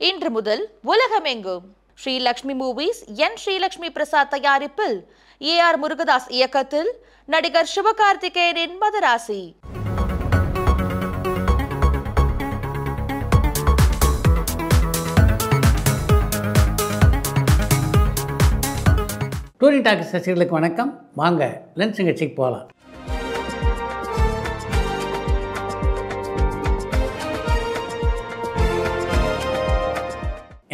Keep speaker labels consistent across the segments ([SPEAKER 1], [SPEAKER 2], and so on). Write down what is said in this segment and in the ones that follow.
[SPEAKER 1] இன்று முதல் உலகமெங்கும் ஸ்ரீலக்ஷ்மி மூவிஸ் என் ஸ்ரீலக்ஷ்மி பிரசாத் தயாரிப்பில் ஏஆர் முருகதாஸ் இயக்கத்தில் நடிகர் சிவகார்த்திகேயனின் மதராசி.
[SPEAKER 2] டூரிங் டாக்கிஸ் ரசிகர்களுக்கு வணக்கம். வாங்க லென்ஸ் நிகழ்ச்சிக்கு போகலாம்.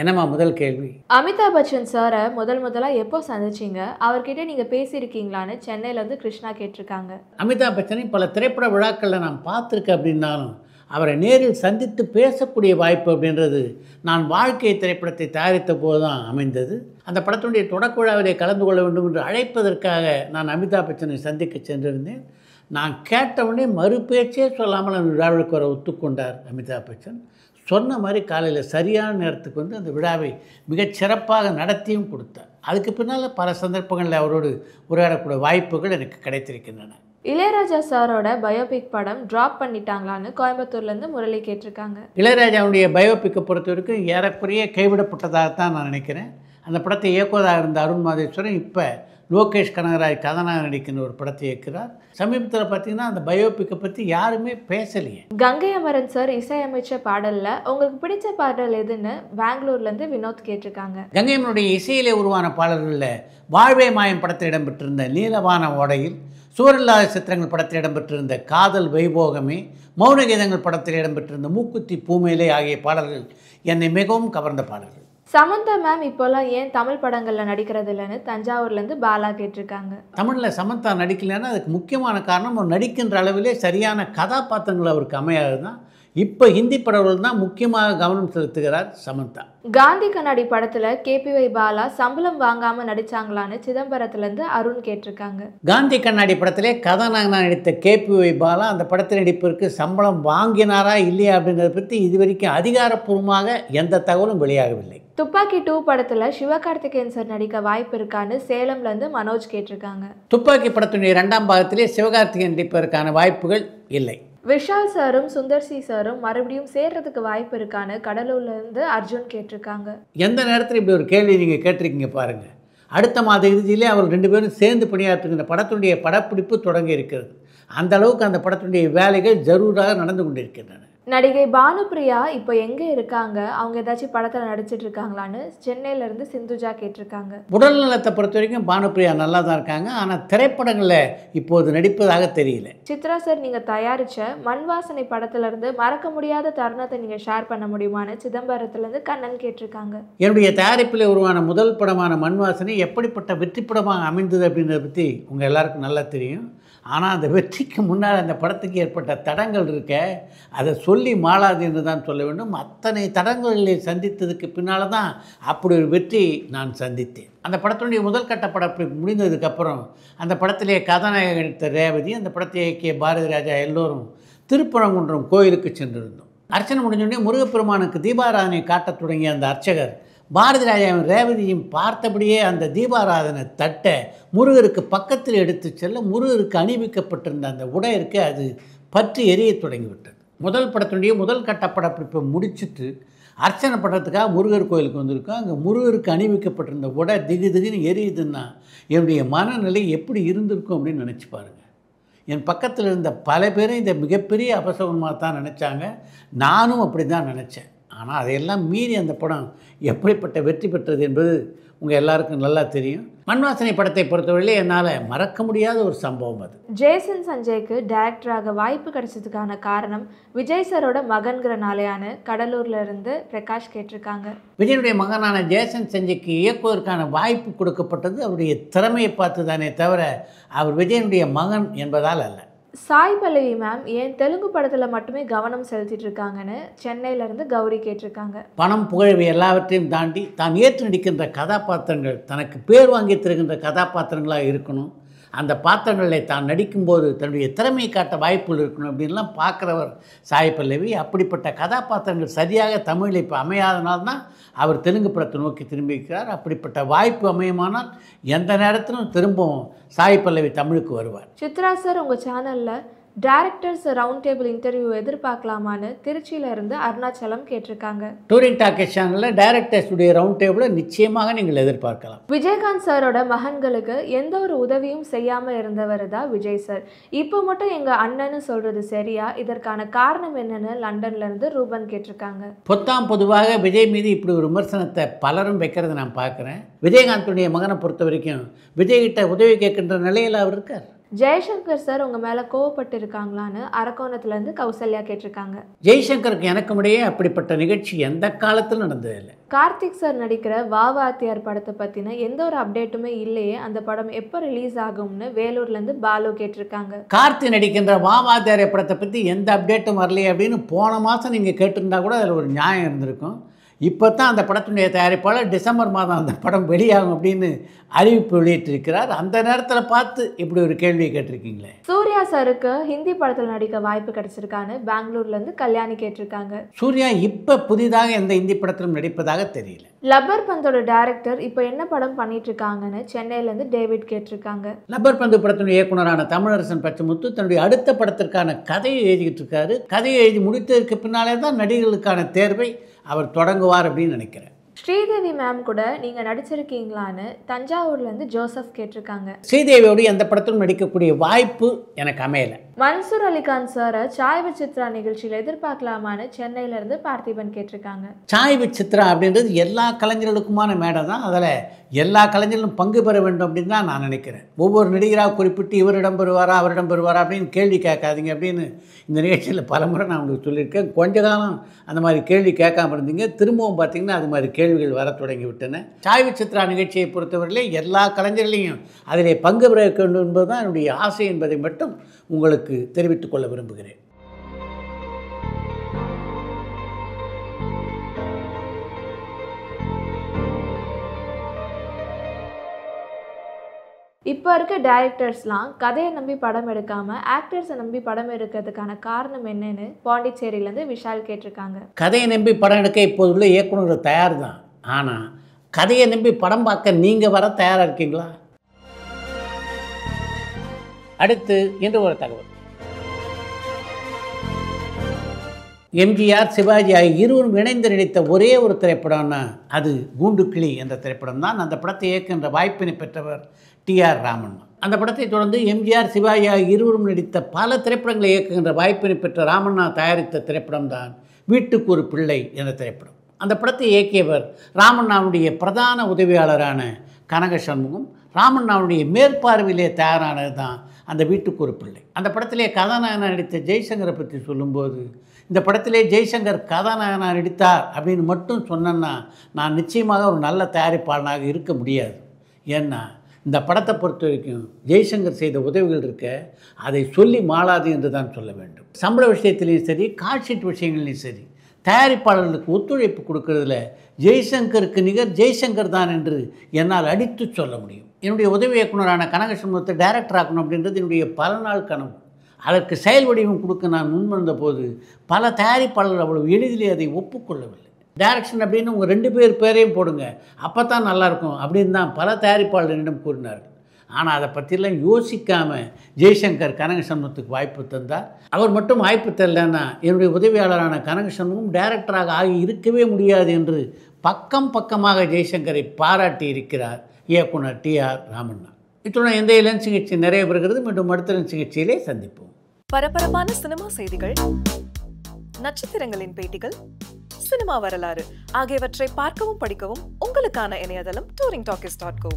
[SPEAKER 2] என்னம்மா முதல் கேள்வி?
[SPEAKER 3] அமிதாப் பச்சன் சாரை முதலாக எப்போ சந்திச்சிங்க? அவர்கிட்ட நீங்கள் பேசியிருக்கீங்களான்னு சென்னையிலேருந்து கிருஷ்ணா கேட்டிருக்காங்க.
[SPEAKER 2] அமிதாப் பச்சனை பல திரைப்பட விழாக்களில் நான் பார்த்துருக்கேன். அப்படின்னாலும் அவரை நேரில் சந்தித்து பேசக்கூடிய வாய்ப்பு அப்படின்றது நான் வாழ்க்கை திரைப்படத்தை தயாரித்த போது தான் அமைந்தது. அந்த படத்தினுடைய தொடக்க விழாவிலே கலந்து கொள்ள வேண்டும் என்று அழைப்பதற்காக நான் அமிதாப் பச்சனை சந்திக்க சென்றிருந்தேன். நான் கேட்டவுடனே மறுபேச்சே சொல்லாமல் அந்த விழாவிற்கு வர ஒத்துக்கொண்டார் அமிதாப் பச்சன். சொன்ன மாதிரி காலையில் சரியான நேரத்துக்கு வந்து அந்த விழாவை மிகச் சிறப்பாக நடத்தியும் கொடுத்தார். அதுக்கு பின்னால் பல சந்தர்ப்பங்களில் அவரோடு உரையாடக்கூடிய வாய்ப்புகள் எனக்கு கிடைத்திருக்கின்றன.
[SPEAKER 3] இளையராஜா சாரோட பயோபிக் படம் ட்ராப் பண்ணிட்டாங்களான்னு கோயம்புத்தூர்லேருந்து முரளி கேட்டிருக்காங்க.
[SPEAKER 2] இளையராஜாவுடைய பயோபிக்கை பொறுத்த வரைக்கும் ஏறக்குறைய கைவிடப்பட்டதாகத்தான் நான் நினைக்கிறேன். அந்த படத்தை இயக்குவதாக இருந்த அருண் மாதேஸ்வரன் இப்போ லோகேஷ் கனகராஜ் கதாநாயகன் நடிக்கின்ற ஒரு படத்தை இயக்குகிறார். சமீபத்தில் பார்த்தீங்கன்னா அந்த பயோபிக்கை பற்றி யாருமே பேசலையே.
[SPEAKER 3] கங்கை அமரன் சார் இசையமைச்ச பாடலில் உங்களுக்கு பிடிச்ச பாடல் எதுன்னு பெங்களூர்லேருந்து வினோத் கேட்டிருக்காங்க.
[SPEAKER 2] கங்கை அமரனுடைய இசையிலே உருவான பாடல்களில் வாழ்வே மாயம் படத்தில் இடம்பெற்றிருந்த நீலவான ஓடையில், சுவரில்லாத சித்திரங்கள் படத்தில் இடம்பெற்றிருந்த காதல் வைபோகமே, மௌனகீதங்கள் படத்தில் இடம்பெற்றிருந்த மூக்குத்தி பூமேலே ஆகிய பாடல்கள் என்னை மிகவும் கவர்ந்த பாடல்கள்.
[SPEAKER 3] சமந்தா மேம் இப்போல்லாம் ஏன் தமிழ் படங்களில் நடிக்கிறது இல்லைன்னு தஞ்சாவூர்லேருந்து பாலா கேட்டிருக்காங்க.
[SPEAKER 2] தமிழில் சமந்தா நடிக்கலைன்னா அதுக்கு முக்கியமான காரணம் அவர் நடிக்கின்ற அளவிலே சரியான கதாபாத்திரங்கள் அவருக்கு அமையாது தான். இப்போ ஹிந்தி படங்கள் தான் முக்கியமாக கவனம் செலுத்துகிறார் சமந்தா.
[SPEAKER 3] காந்தி கண்ணாடி படத்தில் கேபிஒய் பாலா சம்பளம் வாங்காமல் நடித்தாங்களான்னு சிதம்பரத்துலேருந்து அருண் கேட்டிருக்காங்க.
[SPEAKER 2] காந்தி கண்ணாடி படத்திலே கதாநாயகனாக நடித்த கேபிஒய் பாலா அந்த படத்தில் நடிப்பிற்கு சம்பளம் வாங்கினாரா இல்லையா அப்படின்றத பற்றி இதுவரைக்கும் அதிகாரப்பூர்வமாக எந்த தகவலும் வெளியாகவில்லை.
[SPEAKER 3] துப்பாக்கி 2 படத்தில் சிவகார்த்திகேயன் சார் நடிக்க வாய்ப்பு இருக்கான்னு சேலம்லேருந்து மனோஜ் கேட்டிருக்காங்க.
[SPEAKER 2] துப்பாக்கி படத்தினுடைய 2ஆம் பாகத்திலே சிவகார்த்திகேயன் நடிப்பதற்கான வாய்ப்புகள் இல்லை.
[SPEAKER 3] விஷால் சாரும் சுந்தர்சி சாரும் மறுபடியும் சேர்றதுக்கு வாய்ப்பு இருக்கான்னு கடலூர்லேருந்து அர்ஜுன் கேட்டிருக்காங்க.
[SPEAKER 2] எந்த நேரத்தில் இப்படி ஒரு கேள்வி நீங்கள் கேட்டிருக்கீங்க பாருங்கள். அடுத்த மாத இறுதியிலே அவர் 2 பேரும் சேர்ந்து பணியாற்றுகின்ற படத்தினுடைய படப்பிடிப்பு தொடங்கி இருக்கிறது. அந்த அளவுக்கு அந்த படத்தினுடைய வேலைகள் ஜரூராக நடந்து கொண்டிருக்கின்றன.
[SPEAKER 3] நடிகை பானுப்பிரியா இப்போ எங்கே இருக்காங்க? அவங்க ஏதாச்சும் படத்தில் நடிச்சிட்டு இருக்காங்களான்னு சென்னையிலேருந்து சிந்துஜா கேட்டிருக்காங்க.
[SPEAKER 2] உடல் நலத்தை பொறுத்த வரைக்கும் பானுப்பிரியா நல்லா தான் இருக்காங்க. ஆனால் திரைப்படங்களில் இப்போது நடிப்பதாக தெரியல.
[SPEAKER 3] சித்ரா சார் நீங்கள் தயாரித்த மண் வாசனை படத்துலேருந்து மறக்க முடியாத தருணத்தை நீங்கள் ஷேர் பண்ண முடியுமான்னு சிதம்பரத்துலேருந்து கண்ணன் கேட்டிருக்காங்க.
[SPEAKER 2] என்னுடைய தயாரிப்பில் உருவான முதல் படமான மண் வாசனை எப்படிப்பட்ட வெற்றி படமாக அமைந்தது அப்படின்றத பற்றி உங்கள் எல்லாருக்கும் நல்லா தெரியும். ஆனால் அந்த வெற்றிக்கு முன்னால் அந்த படத்துக்கு ஏற்பட்ட தடங்கள் இருக்க, அதை சொல்லி மாளாது என்று தான் சொல்ல வேண்டும். அத்தனை தடங்களை சந்தித்ததுக்கு பின்னால் தான் அப்படி ஒரு வெற்றி நான் சந்தித்தேன். அந்த படத்தினுடைய முதல் கட்ட படப்பிடிப்பு முடிந்ததுக்கப்புறம் அந்த படத்திலே கதாநாயகன் நடித்த ரேவதி, அந்த படத்தை இயக்கிய பாரதி ராஜா எல்லோரும் திருப்பரங்குன்றம் கோயிலுக்கு சென்றிருந்தோம். அர்ச்சனை முடிஞ்சோடனே முருகப்பெருமானுக்கு தீபாராதனை காட்டத் தொடங்கிய அந்த அர்ச்சகர் பாரதி ராஜாவும் ரேவதியும் பார்த்தபடியே அந்த தீபாராதனை தட்டை முருகருக்கு பக்கத்தில் எடுத்து செல்ல, முருகருக்கு அணிவிக்கப்பட்டிருந்த அந்த உடை இருக்க அது பற்றி எரிய தொடங்கிவிட்டது. முதல் படத்தினுடைய முதல் கட்ட படப்பிடிப்பை முடிச்சுட்டு அர்ச்சனை பண்ணுறதுக்காக முருகர் கோயிலுக்கு வந்திருக்கோம். அங்கே முருகருக்கு அணிவிக்கப்பட்டிருந்த உடை திடீர்னு எரியுதுன்னா என்னுடைய மனநிலை எப்படி இருந்திருக்கும் அப்படின்னு நினச்சி பாருங்கள். என் பக்கத்தில் இருந்த பல பேரும் இந்த மிகப்பெரிய அபசகுனமாக தான் நினச்சாங்க. நானும் அப்படி தான் நினச்சேன். ஆனால் அதையெல்லாம் மீறி அந்த படம் எப்படிப்பட்ட வெற்றி பெற்றது என்பது உங்கள் எல்லாருக்கும் நல்லா தெரியும். மண்வாசனை படத்தை பொறுத்தவரையிலே என்னால் மறக்க முடியாத ஒரு சம்பவம் அது.
[SPEAKER 3] ஜேசன் சஞ்சய்க்கு டைரக்டராக வாய்ப்பு கிடைச்சதுக்கான காரணம் விஜய் சாரோட மகன்கிறனாலேயான கடலூர்ல இருந்து பிரகாஷ் கேட்டிருக்காங்க.
[SPEAKER 2] விஜயனுடைய மகனான ஜேசன் சஞ்சய்க்கு இயக்குவதற்கான வாய்ப்பு கொடுக்கப்பட்டது அவருடைய திறமையை பார்த்து தானே தவிர அவர் விஜயனுடைய மகன் என்பதால் அல்ல.
[SPEAKER 3] சாய் பல்லவி மேம் ஏன் தெலுங்கு படத்தில் மட்டுமே கவனம் செலுத்திட்டு இருக்காங்கன்னு சென்னையிலேருந்து கௌரி கேட்டிருக்காங்க.
[SPEAKER 2] பணம் புகழ்வு எல்லாவற்றையும் தாண்டி தான் ஏற்று நடிக்கின்ற கதாபாத்திரங்கள் தனக்கு பேர் வாங்கி தருகின்ற கதாபாத்திரங்களாக இருக்கணும். அந்த பாத்திரங்களில் தான் நடிக்கும்போது தன்னுடைய திறமையை காட்ட வாய்ப்புகள் இருக்கணும் அப்படின்லாம் பார்க்குறவர் சாய் பல்லவி. அப்படிப்பட்ட கதாபாத்திரங்கள் சரியாக தமிழில் இப்போ அமையாதனால்தான் அவர் தெலுங்கு படத்தை நோக்கி திரும்பியிருக்கிறார். அப்படிப்பட்ட வாய்ப்பு அமையுமானால் எந்த நேரத்திலும் திரும்பவும் சாய் பல்லவி தமிழுக்கு வருவார்.
[SPEAKER 3] சித்ரா சார் உங்கள் சேனலில் டைரக்டர்ஸ் ரவுண்ட் டேபிள் இன்டர்வியூ எதிர்பார்க்கலாமான்னு திருச்சியில இருந்து அருணாச்சலம் கேட்டிருக்காங்க.
[SPEAKER 2] டூரிங் டாக்கீஸ் சேனலில் டைரக்டர்ஸுடைய ரவுண்ட் டேபிளை நிச்சயமாக நீங்கள் எதிர்பார்க்கலாம்.
[SPEAKER 3] விஜயகாந்த் சாரோட மகன்களுக்கு எந்த ஒரு உதவியும் செய்யாம இருந்தவர் தான் விஜய் சார். இப்போ மட்டும் எங்க அண்ணன்னு சொல்றது சரியா? இதற்கான காரணம் என்னன்னு லண்டன்ல இருந்து ரூபன் கேட்டிருக்காங்க.
[SPEAKER 2] பொதுவாக விஜய் மீது இப்படி ஒரு விமர்சனத்தை பலரும் வைக்கிறத நான் பார்க்குறேன். விஜயகாந்துடைய மகனை பொறுத்த வரைக்கும் விஜய்கிட்ட உதவி கேட்கின்ற நிலையில் அவர் இருக்கார்.
[SPEAKER 3] ஜெய்சங்கர் சார் உங்க மேல கோவப்பட்டு இருக்காங்களான்னு அரக்கோணத்துல இருந்து கௌசல்யா கேட்டிருக்காங்க.
[SPEAKER 2] ஜெய்சங்கருக்கு எனக்கும் இடையே அப்படிப்பட்ட நிகழ்ச்சி எந்த காலத்திலும் நடந்ததில்லை.
[SPEAKER 3] கார்த்திக் சார் நடிக்கிற வாவாத்தியார் படத்தை பத்தின எந்த ஒரு அப்டேட்டுமே இல்லையே, அந்த படம் எப்போ ரிலீஸ் ஆகும்னு வேலூர்ல இருந்து பாலு கேட்டிருக்காங்க.
[SPEAKER 2] கார்த்தி நடிக்கின்ற வாவாத்தியார் படத்தை பற்றி எந்த அப்டேட்டும் வரலையே அப்படின்னு போன மாதம் நீங்கள் கேட்டிருந்தா கூட அதில் ஒரு நியாயம் இருந்திருக்கும். இப்போ தான் அந்த படத்தினுடைய தயாரிப்பாளர் டிசம்பர் மாதம் அந்த படம் வெளியாகும் அப்படின்னு அறிவிப்பு வெளியிட்டிருக்கிறார். அந்த நேரத்தில் பார்த்து இப்படி ஒரு கேள்வியை கேட்டிருக்கீங்களே.
[SPEAKER 3] சூர்யா சாருக்கு ஹிந்தி படத்தில் நடிக்க வாய்ப்பு கிடைச்சிருக்கான்னு பெங்களூர்ல இருந்து கல்யாணி கேட்டிருக்காங்க.
[SPEAKER 2] சூர்யா இப்போ புதிதாக எந்த ஹிந்தி படத்திலும் நடிப்பதாக தெரியல.
[SPEAKER 3] லப்பர் பந்தோட டைரக்டர் இப்போ என்ன படம் பண்ணிட்டு இருக்காங்கன்னு சென்னையில இருந்து டேவிட் கேட்டிருக்காங்க.
[SPEAKER 2] லப்பர் பந்து படத்தினுடைய இயக்குனரான தமிழரசன் பச்சமுத்து தன்னுடைய அடுத்த படத்திற்கான கதையை எழுதிக்கிட்டு இருக்காரு. கதையை எழுதி முடித்ததற்கு பின்னாலே தான் நடிகர்களுக்கான தேர்வை அவர் தொடங்குவார் அப்படின்னு நினைக்கிறேன்.
[SPEAKER 3] ஸ்ரீதேவி மேம் கூட நீங்க நடிச்சிருக்கீங்களான்னு தஞ்சாவூர்ல இருந்து ஜோசப் கேட்டிருக்காங்க.
[SPEAKER 2] ஸ்ரீதேவியோடு எந்த படத்திலும் நடிக்கக்கூடிய வாய்ப்பு எனக்கு அமையல.
[SPEAKER 3] மன்சூர் அலிகான் சாரை சாய் வித் சித்ரா நிகழ்ச்சியில் எதிர்பார்க்கலாமான்னு சென்னையில இருந்து பார்த்திபன் கேட்டிருக்காங்க.
[SPEAKER 2] சாய் வித் சித்ரா அப்படின்றது எல்லா கலைஞர்களுக்குமான மேடை தான். அதில் எல்லா கலைஞர்களும் பங்கு பெற வேண்டும் அப்படின்னு தான் நான் நினைக்கிறேன். ஒவ்வொரு நடிகராக குறிப்பிட்டு இவரிடம் பெறுவாரா அவரிடம் பெறுவாரா அப்படின்னு கேள்வி கேட்காதீங்க அப்படின்னு இந்த நிகழ்ச்சியில் பலமுறை நான் உங்களுக்கு சொல்லியிருக்கேன். கொஞ்ச காலம் அந்த மாதிரி கேள்வி கேட்காம இருந்தீங்க. திரும்பவும் பார்த்தீங்கன்னா அது மாதிரி கேள்விகள் வர தொடங்கி விட்டன. சாய் வித் சித்ரா நிகழ்ச்சியை பொறுத்தவரையிலே எல்லா கலைஞர்களையும் அதிலே பங்கு பெற வேண்டும் என்பது தான் என்னுடைய ஆசை என்பதை மட்டும் உங்களுக்கு தெரிவித்துக் கொள்ள விரும்புகிறேன்.
[SPEAKER 3] இப்போ இருக்க டைரக்டர்ஸ்லாம் கதையை நம்பி படம் எடுக்காம ஆக்டர்ஸை நம்பி படம் எடுக்கிறதுக்கான காரணம் என்னன்னு பாண்டிச்சேரியிலேருந்து விஷால் கேட்டிருக்காங்க.
[SPEAKER 2] கதையை நம்பி படம் எடுக்க இப்போதுள்ள இயக்குநர்கள் தயார் தான். ஆனால் கதையை நம்பி படம் பார்க்க நீங்கள் வர தயாராக இருக்கீங்களா? அடுத்து இன்று ஒரு தகவல். எம்ஜிஆர் சிவாஜி ஆகிய இருவரும் இணைந்து நடித்த ஒரே ஒரு திரைப்படம்னா அது கூண்டுக்கிளி என்ற திரைப்படம் தான். அந்த படத்தை இயக்குகின்ற வாய்ப்பினை பெற்றவர் டி.ஆர். ராமண்ணா. அந்த படத்தை தொடர்ந்து எம்ஜிஆர் சிவாஜி ஆகிய இருவரும் நடித்த பல திரைப்படங்களை இயக்குகின்ற வாய்ப்பினை பெற்ற ராமண்ணா தயாரித்த திரைப்படம் தான் வீட்டுக்கு ஒரு பிள்ளை என்ற திரைப்படம். அந்த படத்தை இயக்கியவர் ராமண்ணாவுடைய பிரதான உதவியாளரான கனக சண்முகம். ராமண்ணாவுடைய மேற்பார்வையிலே தயாரானது தான் அந்த வீட்டுக்கு ஒரு பிள்ளை. அந்த படத்திலே கதாநாயகனாக நடித்த ஜெய்சங்கரை பற்றி சொல்லும்போது, இந்த படத்திலே ஜெய்சங்கர் கதாநாயகனாக நடித்தார் அப்படின்னு மட்டும் சொன்னேன்னா நான் நிச்சயமாக ஒரு நல்ல தயாரிப்பாளனாக இருக்க முடியாது. ஏன்னா இந்த படத்தை பொறுத்த வரைக்கும் ஜெய்சங்கர் செய்த உதவிகள் இருக்க அதை சொல்லி மாளாது என்று தான் சொல்ல வேண்டும். சம்பள விஷயத்திலையும் சரி, கால்ஷீட் விஷயங்களையும் சரி, தயாரிப்பாளர்களுக்கு ஒத்துழைப்பு கொடுக்கறதுல ஜெய்சங்கருக்கு நிகர் ஜெய்சங்கர் தான் என்று என்னால் அடித்து சொல்ல முடியும். என்னுடைய உதவி இயக்குனரான கனக சண்முகத்தை டைரக்டர் ஆக்கணும் அப்படின்றது என்னுடைய பல நாள் கனவு. அதற்கு செயல் வடிவம் கொடுக்க நான் முன்வந்த போது பல தயாரிப்பாளர்கள் அவ்வளவு எளிதிலே அதை ஒப்புக்கொள்ளவில்லை. டைரக்ஷன் அப்படின்னு உங்கள் 2 பேர் பேரையும் போடுங்க, அப்போ தான் நல்லாயிருக்கும் அப்படின்னு தான் பல தயாரிப்பாளர்களிடம் கூறினார்கள். ஆனால் அதை பற்றிலாம் யோசிக்காமல் ஜெய்சங்கர் கனக சண்முகத்துக்கு வாய்ப்பு தந்தார். அவர் மட்டும் வாய்ப்பு தரலன்னா என்னுடைய உதவியாளரான கனக சண்முகம் டைரக்டராக ஆகி இருக்கவே முடியாது என்று பக்கமாக ஜெய்சங்கரை பாராட்டி இருக்கிறார் இயக்குனர் டி.ஆர். ராமண்ணா. இத்துடன் இந்த இளம் சிகிச்சை நிறைய பெறுகிறது. மீண்டும் அடுத்த சிகிச்சையிலே சந்திப்போம்.
[SPEAKER 4] பரபரப்பான சினிமா செய்திகள், நட்சத்திரங்களின் பேட்டிகள், சினிமா வரலாறு ஆகியவற்றை பார்க்கவும் படிக்கவும் உங்களுக்கான இணையதளம் touringtalkies.co.